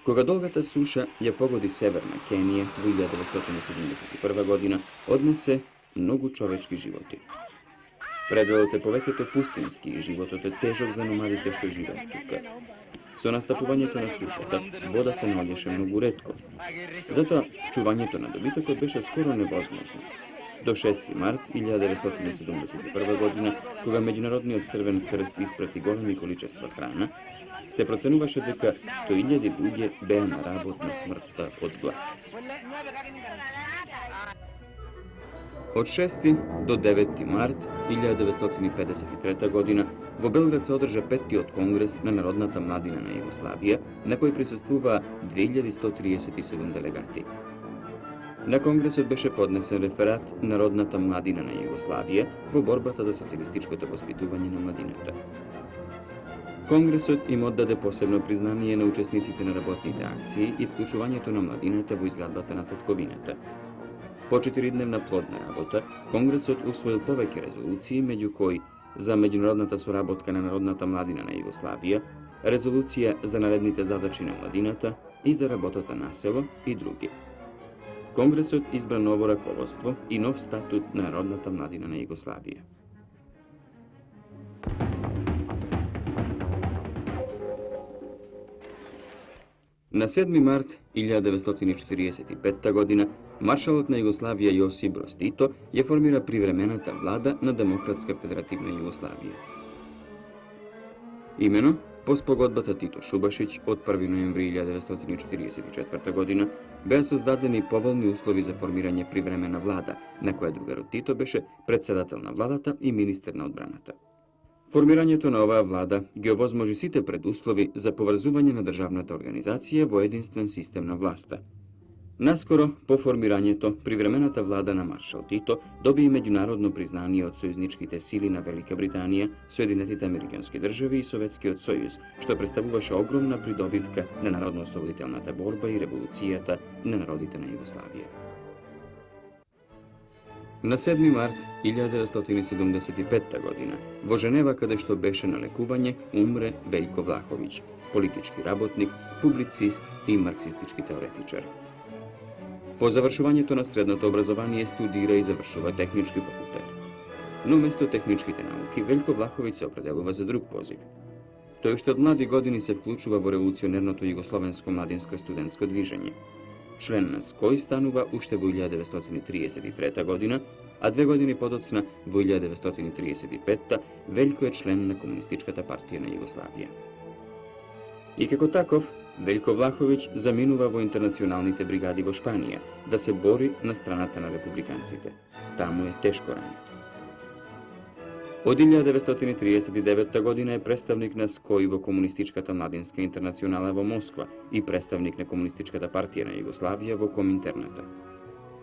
Кога долгата суша ја погоди северна Кенија во 1971 година, однесе многу човечки животи. Пределот е повеќето пустински и животот е тежок за номадите што живеат тука. Со настапувањето на сушата, вода се наоѓаше многу ретко. Затоа, чувањето на добитокот беше скоро невозможно. До 6 март 1971 година, кога Меѓународниот црвен крст испрати големи количества храна, се проценуваше дека 100.000 луѓе беа на работ на смртта од глад. Од 6 до 9 март 1953 година во Белград се одржа 5-тиот конгрес на Народната младина на Југославија, на кој присуствуваа 2137 делегати. На конгресот беше поднесен реферат Народната младина на Југославија во борбата за социјалистичкото воспитување на младината. Конгресот им оддаде посебно признание на учесниците на работните акции и вклучувањето на младината во изградбата на татковината. По 4-дневна плодна работа, Конгресот усвоил повеќе резолуции, меѓу кои за меѓународната соработка на Народната младина на Југославија, резолуција за наредните задачи на младината и за работата на село и други. Конгресот избра ново раководство и нов статут на Народната младина на Југославија. На 7 март 1945 година маршалот на Југославија Јосип Броз Тито ја формира привремената влада на Демократска федеративна Југославија. Имено, по спогодбата Тито-Шубашиќ од 1 ноември 1944 година беа создадени поволни услови за формирање привремена влада, на која другарот Тито беше председател на владата и министер на одбраната. Формирањето на оваа влада ги овозможи сите предуслови за поврзување на државната организација во единствен систем на власта. Наскоро, по формирањето, привремената влада на маршал Тито доби и меѓународно признание од сојузничките сили на Велика Британија, Соединетите Американски држави и Советскиот сојуз, што представуваше огромна придобивка на народно-ослободителната борба и револуцијата на народите на Југославија. На 7 март 1975 година, во Женева, каде што беше на лекување, умре Велјко Влаховиќ, политички работник, публицист и марксистички теоретичар. По завршувањето на средното образование студира и завршува технички факултет. Но место техничките науки, Велјко Влаховиќ се определува за друг позив. Тој што од млади години се вклучува во револуционерното југословенско младинско студентско движење. Член на СКОј станува уште во 1933 година, а 2 години подоцна, во 1935, Велјко е член на Комунистичката партија на Југославија. И како таков, Велјко Влаховиќ заминува во интернационалните бригади во Шпанија, да се бори на страната на републиканците. Таму е тешко ранет. Од 1939 година е представник на СКОј во Комунистичката младинска интернационала во Москва и представник на Комунистичката партија на Југославија во Коминтерната.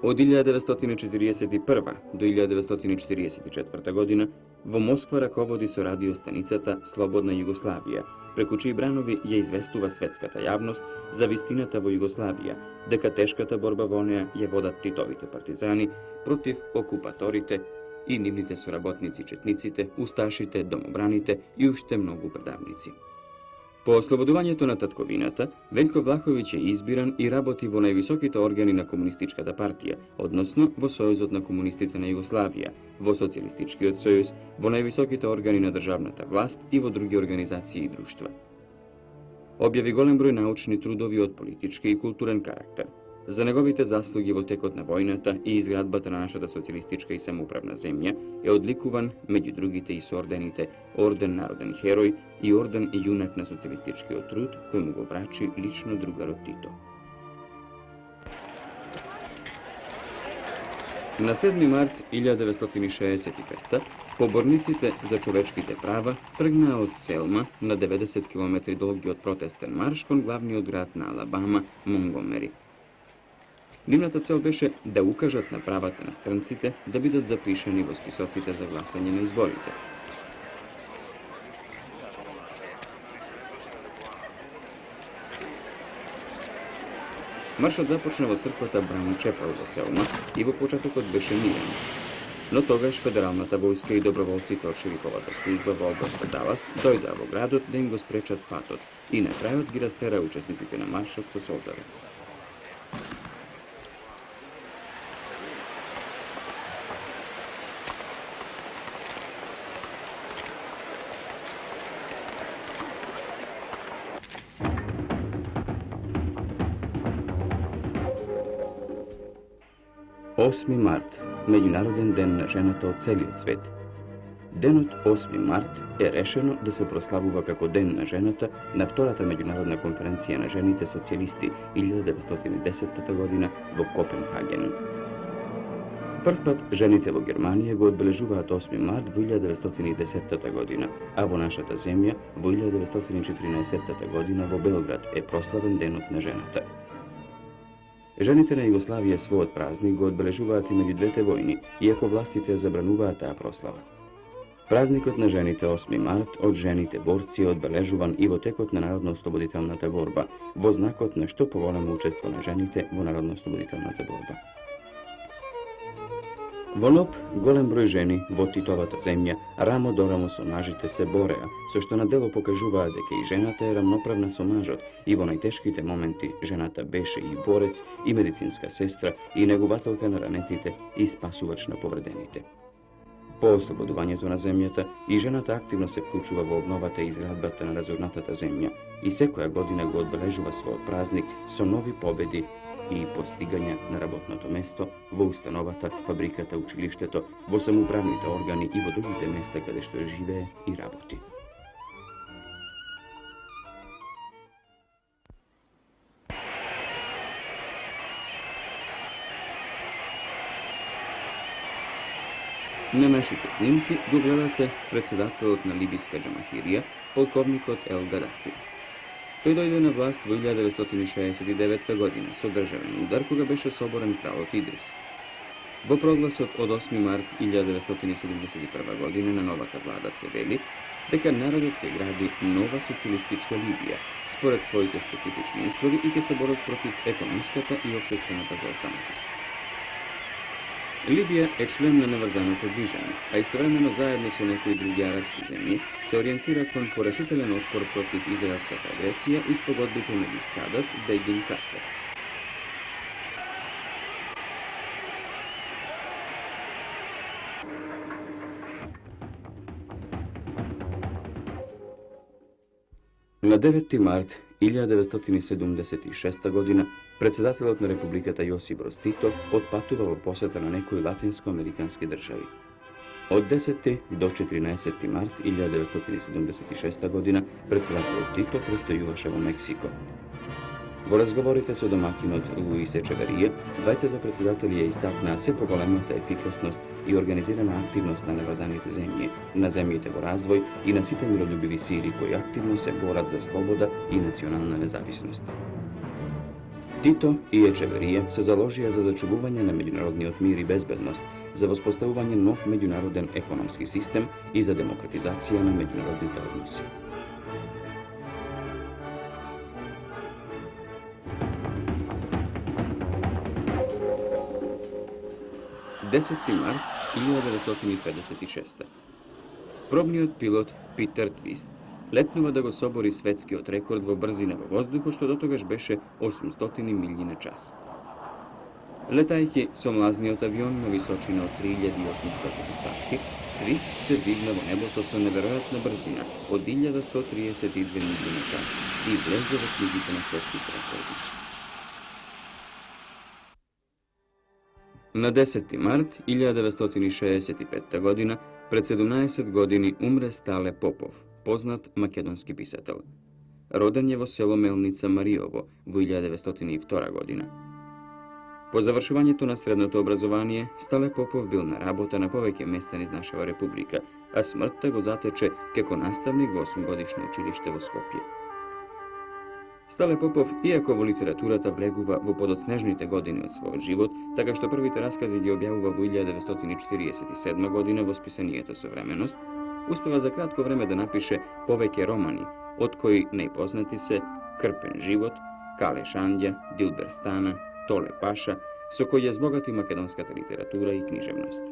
Од 1941 до 1944 година во Москва раководи со радиостаницата Слободна Југославија, преку чии бранови ја известува светската јавност за вистината во Југославија, дека тешката борба во неа ја водат Титовите партизани против окупаторите и нивните соработници четниците, усташите, домобраните и уште многу предавници. По ослободувањето на татковината, Велјко Влаховиќ е избиран и работи во највисоките органи на Комунистичката партија, односно во Сојузот на комунистите на Југославија, во Социјалистичкиот сојуз, во највисоките органи на државната власт и во други организации и друштва. Објави голем број научни трудови од политички и културен карактер. За неговите заслуги во текот на војната и изградбата на нашата социјалистичка и самоуправна земја е одликуван, меѓу другите и со ордените Орден Народен херој и Орден Јунак на социјалистичкиот труд, кој му го врачи лично другарот Тито. На 7 март 1965 поборниците за човечките права тргнаа од Селма на 90 км долгиот протестен марш кон главниот град на Алабама, Монгомери. Нивната цел беше да укажат на правата на црнците да бидат запишани во списоците за гласање на изборите. Маршот започна во црквата Браун Чепел во Селма и во почетокот беше мирен. Но тогаш федералната војска и доброволците од шерифовата служба во областа Далас дојдоа во градот да им го спречат патот и на крајот ги растера учесниците на маршот со солзарец. Осми март, меѓународен ден на жената од целиот свет. Денот 8 март е решено да се прославува како Ден на жената на втората меѓународна конференција на жените социјалисти 1910 година во Копенхаген. Прв пат жените во Германија го одбележуваат 8 март во 1910 година, а во нашата земја во 1914 година во Белград е прославен Денот на жената. Жените на Југославија својот празник го одбележуваат и меѓу двете војни, иако властите забрануваат таа прослава. Празникот на жените 8 март од жените борци е одбележуван и во текот на народно-ослободителната борба, во знакот на што поголемо учество на жените во народно-ослободителната борба. Во НОП голем број жени во Титовата земја рамо до рамо со мажите се бореа, со што на дело покажуваа дека и жената е рамноправна со мажот и во најтешките моменти жената беше и борец, и медицинска сестра, и негувателка на ранетите, и спасувач на повредените. По ослободувањето на земјата, и жената активно се вклучува во обновата и изградбата на разорнатата земја и секоја година го одбележува својот празник со нови победи и постигања на работното место, во установата, фабриката, училиштето, во самоуправните органи и во другите места каде што живее и работи. На нашите снимки го гледате председателот на либиска џамахирија, полковникот Ел Гадафи. Тој дојде на власт во 1969 година со државен удар кога беше соборен кралот Идрис. Во прогласот од 8 март 1971 година на новата влада се вели дека народот ќе гради нова социјалистичка Либија според своите специфични услови и ќе се борат против економската и општествената заостанатост. Либија е член на неврзаното движење, а истовремено заедно со некои други арапски земји се ориентира кон порешителен отпор против израелската агресија и спогодбите меѓу Садат, Бегин, Картер. На 9 март 1976 година председателот на Републиката Јосип Броз Тито отпатува во посета на некои латинско-американски држави. Од 10 до 14 март 1976 година председателот Тито престојуваше во Мексико. Во разговорите со домакинот Луис Ечеверија, двајцата председатели ја истакнаа се поголемата ефикасност и организирана активност на неврзаните земји, на земјите во развој и на сите мирољубиви сили кои активно се борат за слобода и национална независност. Тито и Ечеверија се заложија за зачувување на меѓународниот мир и безбедност, за воспоставување нов меѓународен економски систем и за демократизација на меѓународните односи. Десети март 1956. Пробниот пилот Питер Твист летнува да го собори светскиот рекорд во брзина во воздухот, што дотогаш беше 800 милји на час. Летајќи со млазниот авион на височина од 3800 стапки, Твист се дигна во небото со неверојатна брзина од 1132 милји на час и влезе во книгите на светските рекорди. На 10 март 1965 година, пред 17 години, умре Стале Попов, познат македонски писател. Роден е во село Мелница Мариово во 1902 година. По завршувањето на средното образование, Стале Попов бил на работа на повеќе места низ нашава република, а смртта го затече како наставник во 8-годишно училиште во Скопје. Стале Попов, иако во литературата влегува во подоцнежните години од својот живот, така што првите раскази ги објавува во 1947 година во списанието Современост, успева за кратко време да напише повеќе романи, од кои најпознати се Крпен живот, Кале Шандја, Дилбер Стана, Толе Паша, со кој ја збогати македонската литература и книжевност.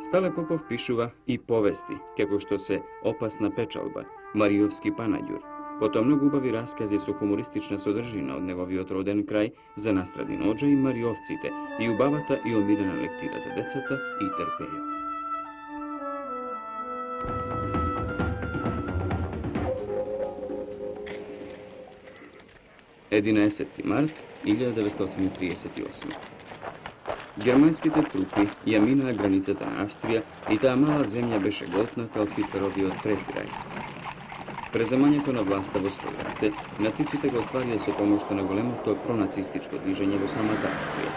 Stale Popov pišuva i povesti, kako što se Opasna pečalba, Marijovski panađur. Potom mnogo ubavi raskazi su humoristična sodržina od njegovi otroden kraj za nastradi nođa i Marijovcite i ubavata i omirana lektira za decata i terpejo. Единадесети март 1938. Германските трупи ја минаа границата на Австрија и таа мала земја беше готната од Хитлеровиот Трети рајх. Преземањето на власта во своји раце, нацистите го остварија со помошта на големото пронацистичко движење во самата Австрија.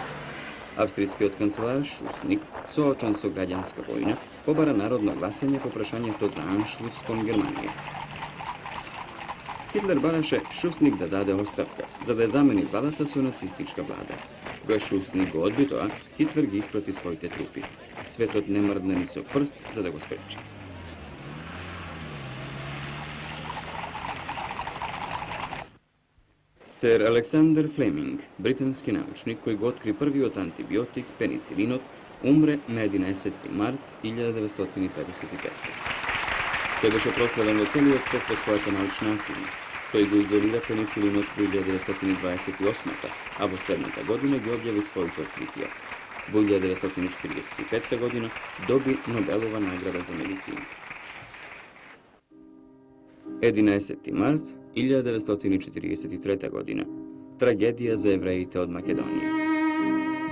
Австријскиот канцелар Шусник, соочен со граѓанска војна, побара народно гласање по прашањето за аншлус кон Германија. Хитлер бараше Шусник да даде оставка, за да ја замени владата со нацистичка влада. Кога Шусник го одби тоа, Хитлер ги испрати своите трупи. Светот не мрдна ни со прст за да го спречи. Сер Александер Флеминг, британски научник кој го откри првиот антибиотик, пеницилинот, умре на 11 март 1955. Тој беше прославен во целиот свет по својата научна активност. Тој го изолира пеницилинот во 1928, а во следната година ги објави своите откритија. Во 1945 година доби Нобелова награда за медицина. 11 март 1943 година. Трагедија за евреите од Македонија.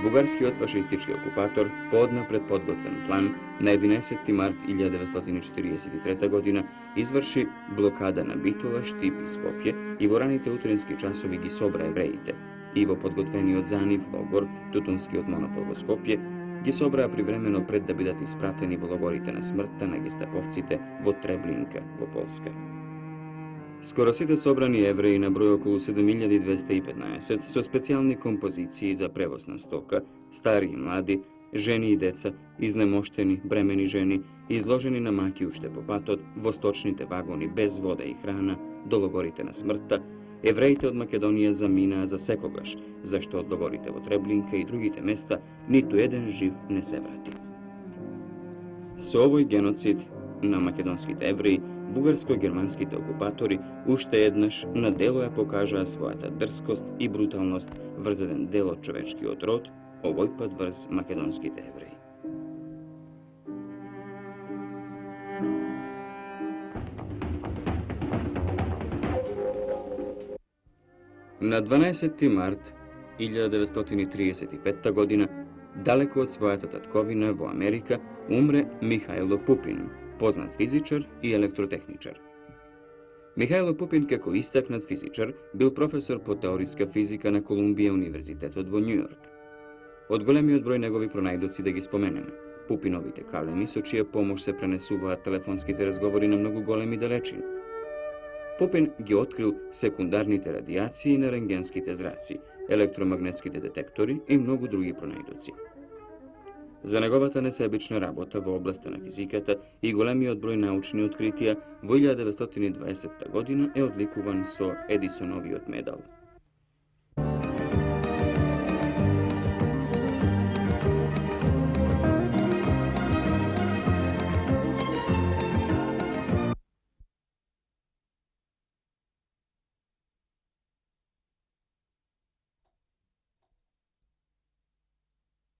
Бугарскиот фашистички окупатор по однапред подготвен план на 11 март 1943 година изврши блокада на Битола, Штип и Скопје и во раните утрински часови ги собра евреите и во подготвениот за нив логор, Тутунскиот монопол во Скопје, ги собраа привремено пред да бидат испратени во логорите на смртта на гестаповците во Треблинка во Полска. Скоро сите собрани евреи на број околу 7215 со специјални композиции за превоз на стока, стари и млади, жени и деца, изнемоштени, бремени жени, изложени на маки уште по патот, во сточните вагони без вода и храна, до логорите на смртта, евреите од Македонија заминаа за секогаш, зашто од логорите во Треблинка и другите места ниту еден жив не се врати. Со овој геноцид на македонските евреи, бугарско-германските окупатори уште еднаш на дело ја покажаа својата дрскост и бруталност врз еден дел од човечкиот род, овој пат врз македонските евреи. На 12 март 1935 година, далеко од својата татковина во Америка, умре Михајло Пупин, познат физичар и електротехничар. Михајло Пупин, како истакнат физичар, бил професор по теориска физика на Колумбија универзитетот во Њујорк. Од големиот број негови пронајдоци да ги споменеме: Пупиновите калеми со чија помош се пренесуваат телефонските разговори на многу големи далечини. Пупин ги открил секундарните радиации на рентгенските зраци, електромагнетските детектори и многу други пронајдоци. За неговата несебична работа во областа на физиката и големиот број научни откритија, во 1920 година е одликуван со Едисоновиот медал.